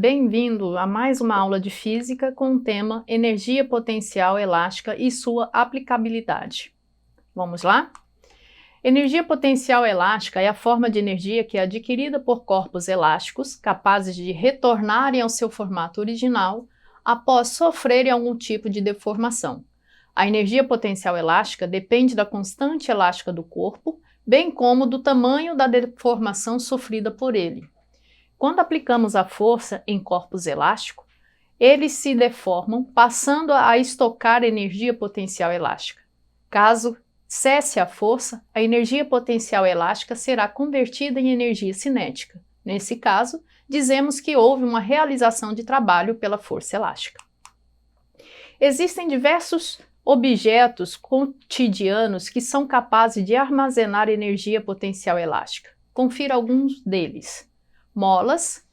Bem-vindo a mais uma aula de física com o tema Energia Potencial Elástica e sua aplicabilidade. Vamos lá? Energia potencial elástica é a forma de energia que é adquirida por corpos elásticos capazes de retornarem ao seu formato original após sofrerem algum tipo de deformação. A energia potencial elástica depende da constante elástica do corpo, bem como do tamanho da deformação sofrida por ele. Quando aplicamos a força em corpos elásticos, eles se deformam, passando a estocar energia potencial elástica. Caso cesse a força, a energia potencial elástica será convertida em energia cinética. Nesse caso, dizemos que houve uma realização de trabalho pela força elástica. Existem diversos objetos cotidianos que são capazes de armazenar energia potencial elástica. Confira alguns deles. Molas,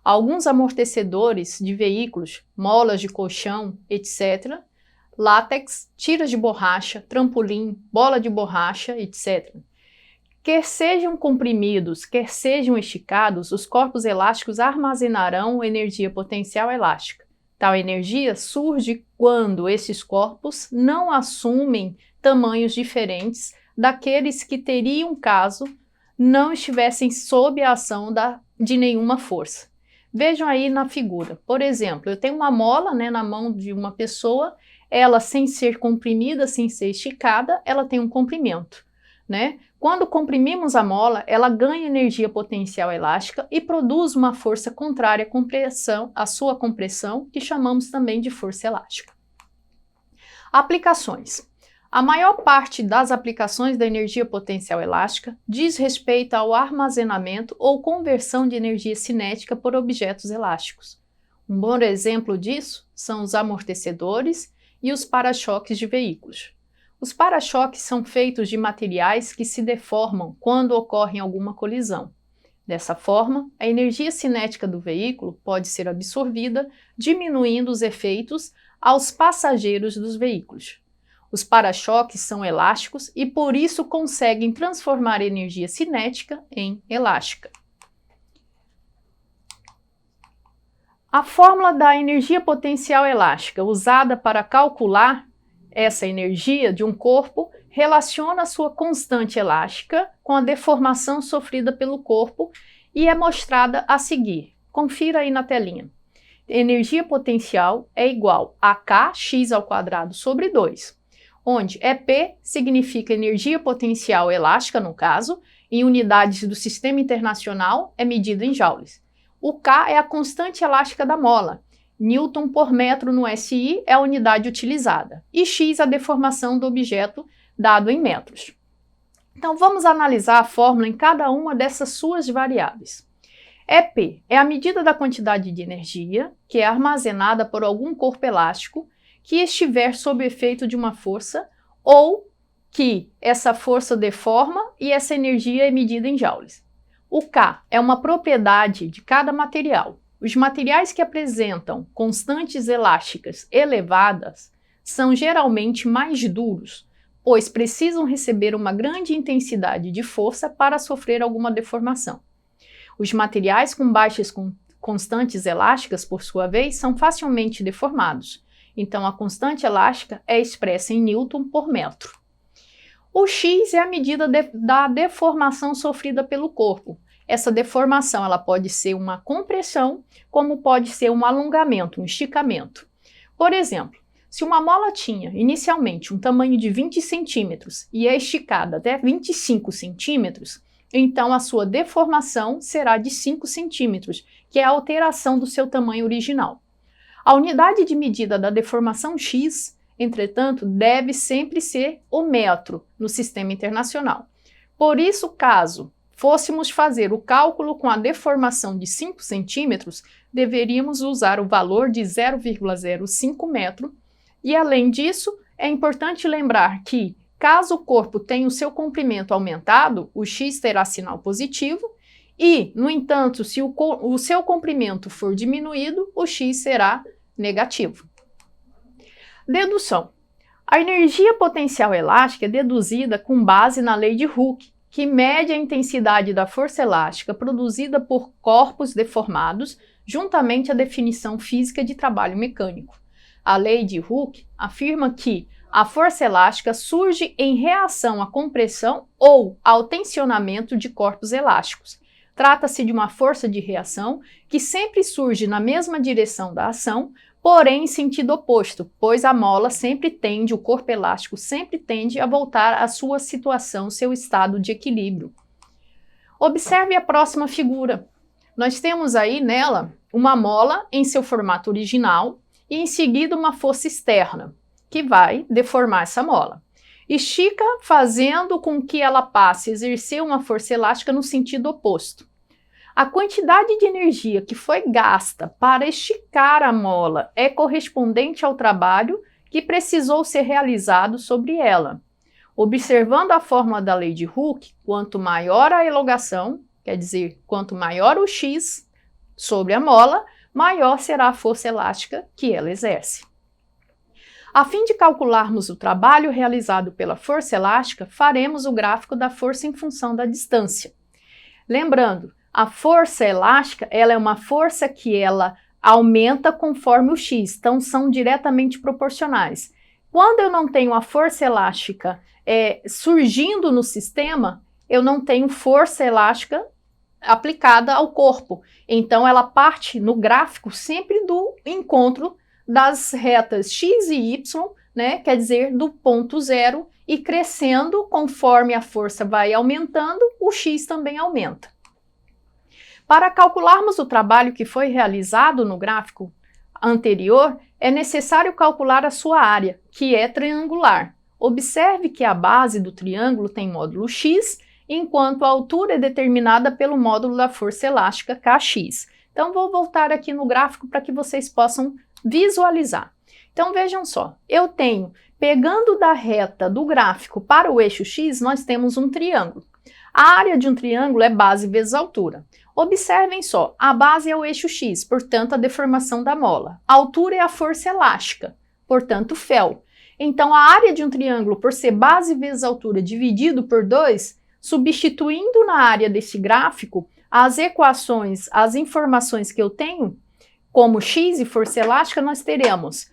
alguns amortecedores de veículos, molas de colchão, etc., látex, tiras de borracha, trampolim, bola de borracha, etc. Quer sejam comprimidos, quer sejam esticados, os corpos elásticos armazenarão energia potencial elástica. Tal energia surge quando esses corpos não assumem tamanhos diferentes daqueles que teriam caso não estivessem sob a ação de nenhuma força. Vejam aí na figura. Por exemplo, eu tenho uma mola, na mão de uma pessoa, ela sem ser comprimida, sem ser esticada, ela tem um comprimento, Quando comprimimos a mola, ela ganha energia potencial elástica e produz uma força contrária à sua compressão, que chamamos também de força elástica. Aplicações. A maior parte das aplicações da energia potencial elástica diz respeito ao armazenamento ou conversão de energia cinética por objetos elásticos. Um bom exemplo disso são os amortecedores e os para-choques de veículos. Os para-choques são feitos de materiais que se deformam quando ocorre alguma colisão. Dessa forma, a energia cinética do veículo pode ser absorvida, diminuindo os efeitos aos passageiros dos veículos. Os para-choques são elásticos e por isso conseguem transformar energia cinética em elástica. A fórmula da energia potencial elástica usada para calcular essa energia de um corpo relaciona a sua constante elástica com a deformação sofrida pelo corpo e é mostrada a seguir. Confira aí na telinha. Energia potencial é igual a kx² sobre 2. Onde EP significa energia potencial elástica, no caso, em unidades do Sistema Internacional, é medida em joules. O K é a constante elástica da mola, Newton por metro no SI é a unidade utilizada, e X a deformação do objeto dado em metros. Então vamos analisar a fórmula em cada uma dessas suas variáveis. EP é a medida da quantidade de energia que é armazenada por algum corpo elástico que estiver sob efeito de uma força ou que essa força deforma e essa energia é medida em joules. O K é uma propriedade de cada material. Os materiais que apresentam constantes elásticas elevadas são geralmente mais duros, pois precisam receber uma grande intensidade de força para sofrer alguma deformação. Os materiais com baixas constantes elásticas, por sua vez, são facilmente deformados. Então, a constante elástica é expressa em Newton por metro. O X é a medida da deformação sofrida pelo corpo. Essa deformação ela pode ser uma compressão, como pode ser um alongamento, um esticamento. Por exemplo, se uma mola tinha inicialmente um tamanho de 20 centímetros e é esticada até 25 centímetros, então a sua deformação será de 5 centímetros, que é a alteração do seu tamanho original. A unidade de medida da deformação X, entretanto, deve sempre ser o metro no Sistema Internacional. Por isso, caso fôssemos fazer o cálculo com a deformação de 5 centímetros, deveríamos usar o valor de 0,05 metro. E, além disso, é importante lembrar que, caso o corpo tenha o seu comprimento aumentado, o X terá sinal positivo, e, no entanto, se o seu comprimento for diminuído, o X será negativo. Dedução. A energia potencial elástica é deduzida com base na lei de Hooke, que mede a intensidade da força elástica produzida por corpos deformados juntamente à definição física de trabalho mecânico. A lei de Hooke afirma que a força elástica surge em reação à compressão ou ao tensionamento de corpos elásticos. Trata-se de uma força de reação que sempre surge na mesma direção da ação, porém em sentido oposto, pois a mola sempre tende, o corpo elástico sempre tende a voltar à sua situação, seu estado de equilíbrio. Observe a próxima figura. Nós temos aí nela uma mola em seu formato original e em seguida uma força externa, que vai deformar essa mola. Estica, fazendo com que ela passe a exercer uma força elástica no sentido oposto. A quantidade de energia que foi gasta para esticar a mola é correspondente ao trabalho que precisou ser realizado sobre ela. Observando a fórmula da lei de Hooke, quanto maior a elongação, quer dizer, quanto maior o X sobre a mola, maior será a força elástica que ela exerce. A fim de calcularmos o trabalho realizado pela força elástica, faremos o gráfico da força em função da distância. Lembrando, a força elástica ela é uma força que ela aumenta conforme o X, então são diretamente proporcionais. Quando eu não tenho a força elástica surgindo no sistema, eu não tenho força elástica aplicada ao corpo. Então ela parte no gráfico sempre do encontro das retas x e y, né? Quer dizer, do ponto zero, e crescendo conforme a força vai aumentando, o x também aumenta. Para calcularmos o trabalho que foi realizado no gráfico anterior, é necessário calcular a sua área, que é triangular. Observe que a base do triângulo tem módulo x, enquanto a altura é determinada pelo módulo da força elástica Kx. Então, vou voltar aqui no gráfico para que vocês possam visualizar. Então, vejam só, eu tenho, pegando da reta do gráfico para o eixo x, nós temos um triângulo. A área de um triângulo é base vezes altura. Observem só, a base é o eixo x, portanto, a deformação da mola. A altura é a força elástica, portanto, Fel. Então, a área de um triângulo, por ser base vezes altura dividido por 2, substituindo na área desse gráfico as equações, as informações que eu tenho, como x e força elástica, nós teremos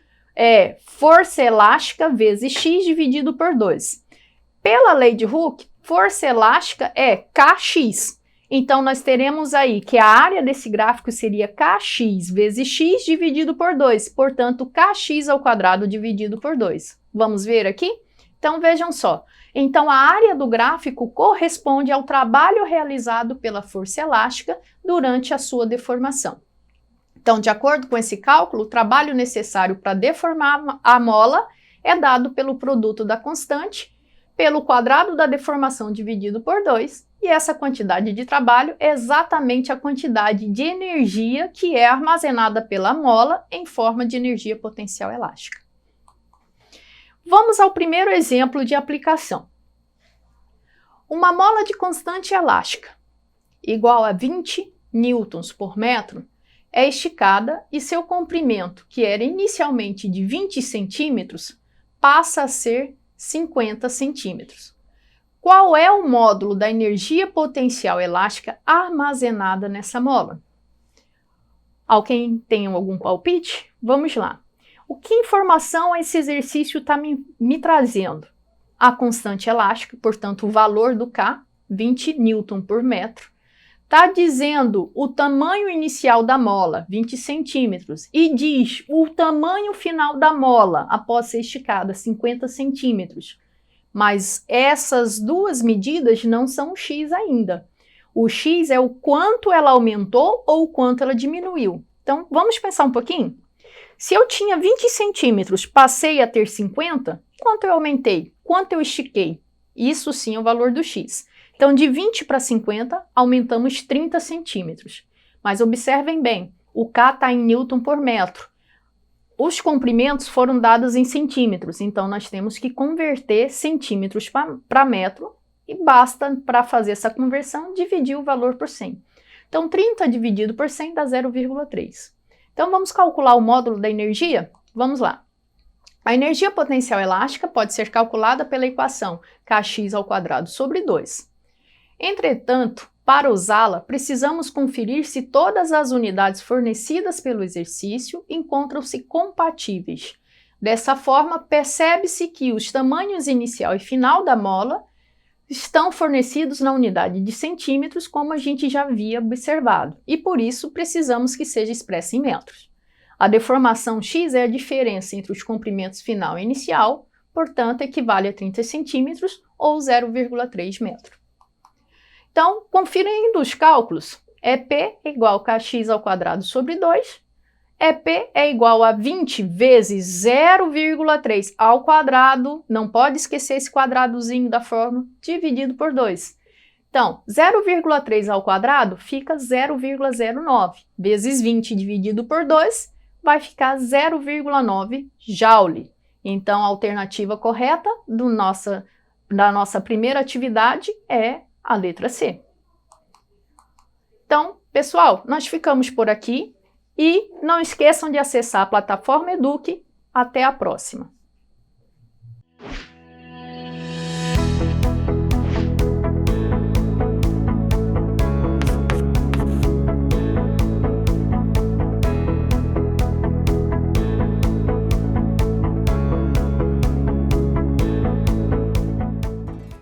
força elástica vezes x dividido por 2. Pela lei de Hooke, força elástica é Kx. Então, nós teremos aí que a área desse gráfico seria Kx vezes x dividido por 2. Portanto, Kx ao quadrado dividido por 2. Vamos ver aqui? Então, vejam só. Então, a área do gráfico corresponde ao trabalho realizado pela força elástica durante a sua deformação. Então, de acordo com esse cálculo, o trabalho necessário para deformar a mola é dado pelo produto da constante, pelo quadrado da deformação dividido por 2, e essa quantidade de trabalho é exatamente a quantidade de energia que é armazenada pela mola em forma de energia potencial elástica. Vamos ao primeiro exemplo de aplicação. Uma mola de constante elástica, igual a 20 newtons por metro, é esticada e seu comprimento, que era inicialmente de 20 centímetros, passa a ser 50 centímetros. Qual é o módulo da energia potencial elástica armazenada nessa mola? Alguém tem algum palpite? Vamos lá. O que informação esse exercício está me trazendo? A constante elástica, portanto o valor do K, 20 newton por metro, está dizendo o tamanho inicial da mola, 20 centímetros, e diz o tamanho final da mola após ser esticada, 50 centímetros. Mas essas duas medidas não são o X ainda. O X é o quanto ela aumentou ou o quanto ela diminuiu. Então, vamos pensar um pouquinho? Se eu tinha 20 centímetros, passei a ter 50, quanto eu aumentei? Quanto eu estiquei? Isso sim é o valor do X. Então, de 20 para 50, aumentamos 30 centímetros. Mas observem bem, o K está em newton por metro. Os comprimentos foram dados em centímetros, então nós temos que converter centímetros para metro e basta, para fazer essa conversão, dividir o valor por 100. Então, 30 dividido por 100 dá 0,3. Então, vamos calcular o módulo da energia? Vamos lá. A energia potencial elástica pode ser calculada pela equação Kx ao quadrado sobre 2. Entretanto, Para usá-la, precisamos conferir se todas as unidades fornecidas pelo exercício encontram-se compatíveis. Dessa forma, percebe-se que os tamanhos inicial e final da mola estão fornecidos na unidade de centímetros, como a gente já havia observado, e por isso precisamos que seja expressa em metros. A deformação x é a diferença entre os comprimentos final e inicial, portanto, equivale a 30 centímetros ou 0,3 metro. Então, conferindo os cálculos, EP é igual a kx² sobre 2, EP é igual a 20 vezes 0,3 ao quadrado, não pode esquecer esse quadradozinho da fórmula, dividido por 2. Então, 0,3 ao quadrado fica 0,09, vezes 20 dividido por 2, vai ficar 0,9 joule. Então, a alternativa correta da nossa primeira atividade é a letra C. Então, pessoal, nós ficamos por aqui e não esqueçam de acessar a plataforma Eduque. Até a próxima!